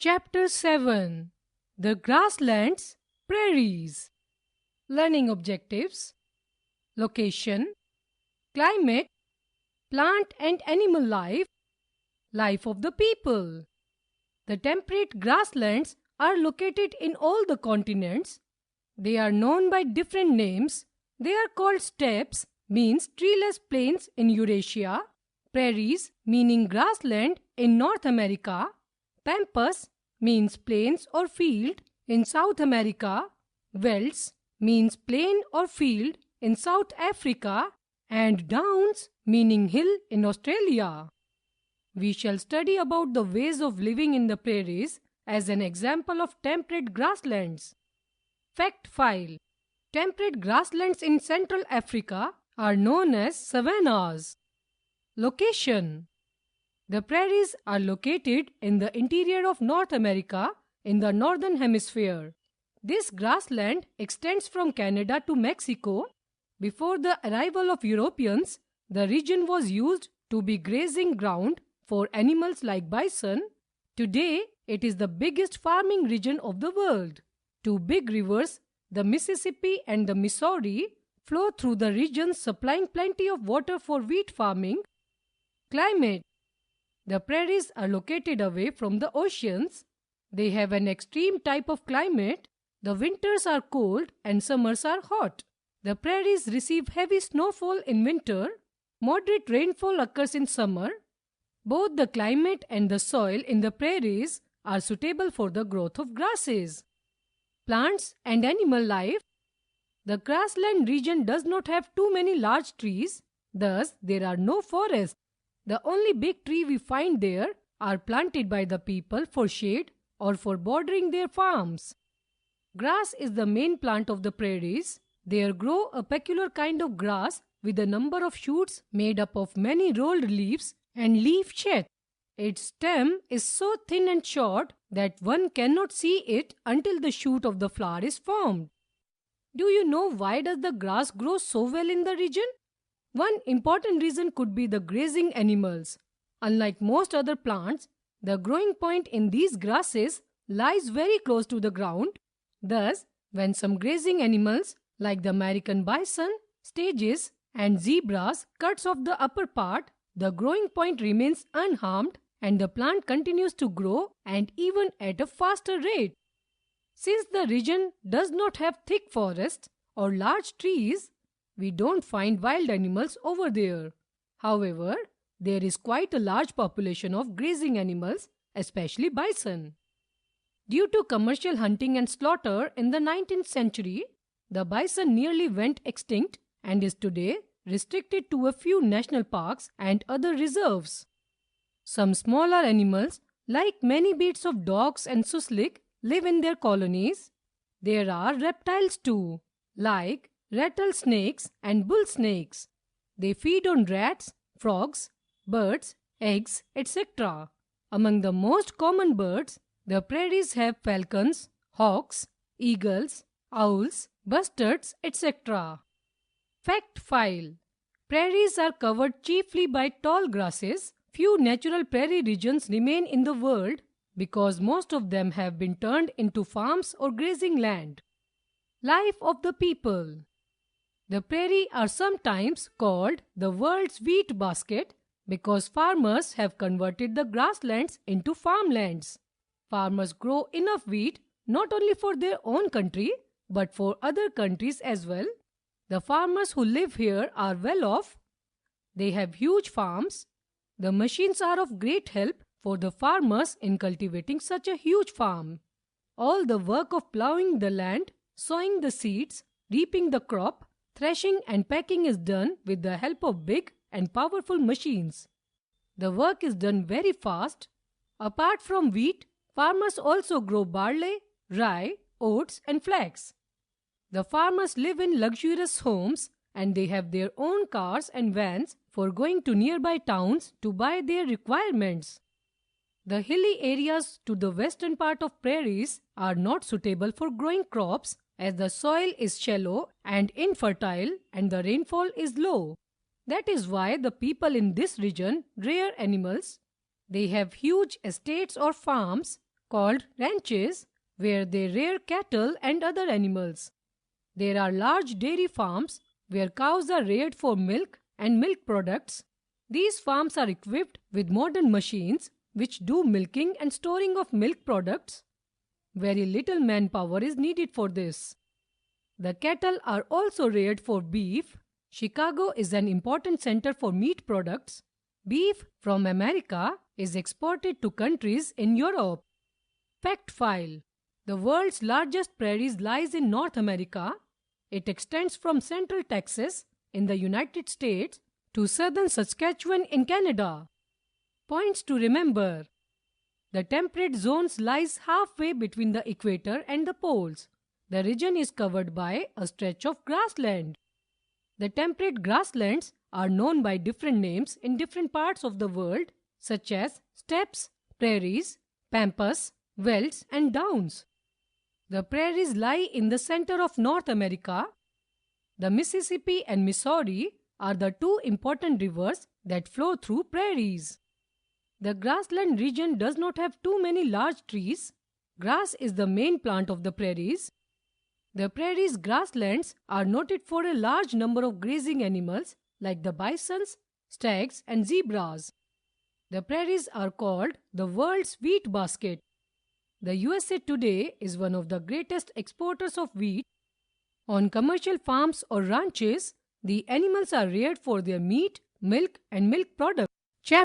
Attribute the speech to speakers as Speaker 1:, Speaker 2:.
Speaker 1: Chapter 7: The Grasslands, Prairies. Learning Objectives: Location, Climate, Plant and Animal Life, Life of the People. The temperate grasslands are located in all the continents. They are known by different names. They are called steppes, means treeless plains in Eurasia, prairies, meaning grassland in North America, pampas, means plains or field in South America, velds, means plain or field in South Africa, and downs, meaning hill in Australia. We shall study about the ways of living in the prairies as an example of temperate grasslands. Fact file: temperate grasslands in Central Africa are known as savannas. Location: the prairies are located in the interior of North America in the northern hemisphere. This grassland extends from Canada to Mexico. Before the arrival of Europeans, the region was used to be grazing ground for animals like bison. Today, it is the biggest farming region of the world. Two big rivers, the Mississippi and the Missouri, flow through the region, supplying plenty of water for wheat farming. Climate: the prairies are located away from the oceans. They have an extreme type of climate. The winters are cold and summers are hot. The prairies receive heavy snowfall in winter. Moderate rainfall occurs in summer. Both the climate and the soil in the prairies are suitable for the growth of grasses. Plants and animal life: the grassland region does not have too many large trees, thus there are no forests. The only big tree we find there are planted by the people for shade or for bordering their farms. Grass is the main plant of the prairies. There grow a peculiar kind of grass with a number of shoots made up of many rolled leaves and leaf sheath. Its stem is so thin and short that one cannot see it until the shoot of the flower is formed. Do you know why does the grass grow so well in the region? One important reason could be the grazing animals. Unlike most other plants, the growing point in these grasses lies very close to the ground. Thus, when some grazing animals like the American bison, stages, and zebras cuts off the upper part, the growing point remains unharmed and the plant continues to grow, and even at a faster rate. Since the region does not have thick forests or large trees, we don't find wild animals over there. However, there is quite a large population of grazing animals, especially bison. Due to commercial hunting and slaughter in the 19th century, the bison nearly went extinct and is today restricted to a few national parks and other reserves. Some smaller animals, like many breeds of dogs and suslik, live in their colonies. There are reptiles too, like rattlesnakes and bull snakes. They feed on rats, frogs, birds, eggs, etc. Among the most common birds, the prairies have falcons, hawks, eagles, owls, bustards, etc. Fact file: prairies are covered chiefly by tall grasses. Few natural prairie regions remain in the world because most of them have been turned into farms or grazing land. Life of the people: the prairie are sometimes called the world's wheat basket because farmers have converted the grasslands into farmlands. Farmers grow enough wheat not only for their own country but for other countries as well. The farmers who live here are well off. They have huge farms. The machines are of great help for the farmers in cultivating such a huge farm. All the work of plowing the land, sowing the seeds, reaping the crop, threshing and packing is done with the help of big and powerful machines. The work is done very fast. Apart from wheat, farmers also grow barley, rye, oats and flax. The farmers live in luxurious homes and they have their own cars and vans for going to nearby towns to buy their requirements. The hilly areas to the western part of prairies are not suitable for growing crops as the soil is shallow and infertile and the rainfall is low. That is why the people in this region rear animals. They have huge estates or farms. called ranches, where they rear cattle and other animals. There are large dairy farms where cows are reared for milk and milk products. These farms are equipped with modern machines which do milking and storing of milk products. Very little manpower is needed for this. The cattle are also reared for beef. Chicago is an important center for meat products. Beef from America is exported to countries in Europe. Fact file: the world's largest prairies lies in North America. It extends from central Texas in the United States to southern Saskatchewan in Canada. Points to remember: the temperate zones lies halfway between the equator and the poles. The region is covered by a stretch of grassland. The temperate grasslands are known by different names in different parts of the world, such as steppes, prairies, pampas, velds, and downs. The prairies lie in the center of North America. The Mississippi and Missouri are the two important rivers that flow through prairies. The grassland region does not have too many large trees. Grass is the main plant of the prairies. The prairies grasslands are noted for a large number of grazing animals like the bisons, stags, and zebras. The prairies are called the world's wheat basket. The USA today is one of the greatest exporters of wheat. On commercial farms or ranches, the animals are reared for their meat, milk, and milk products.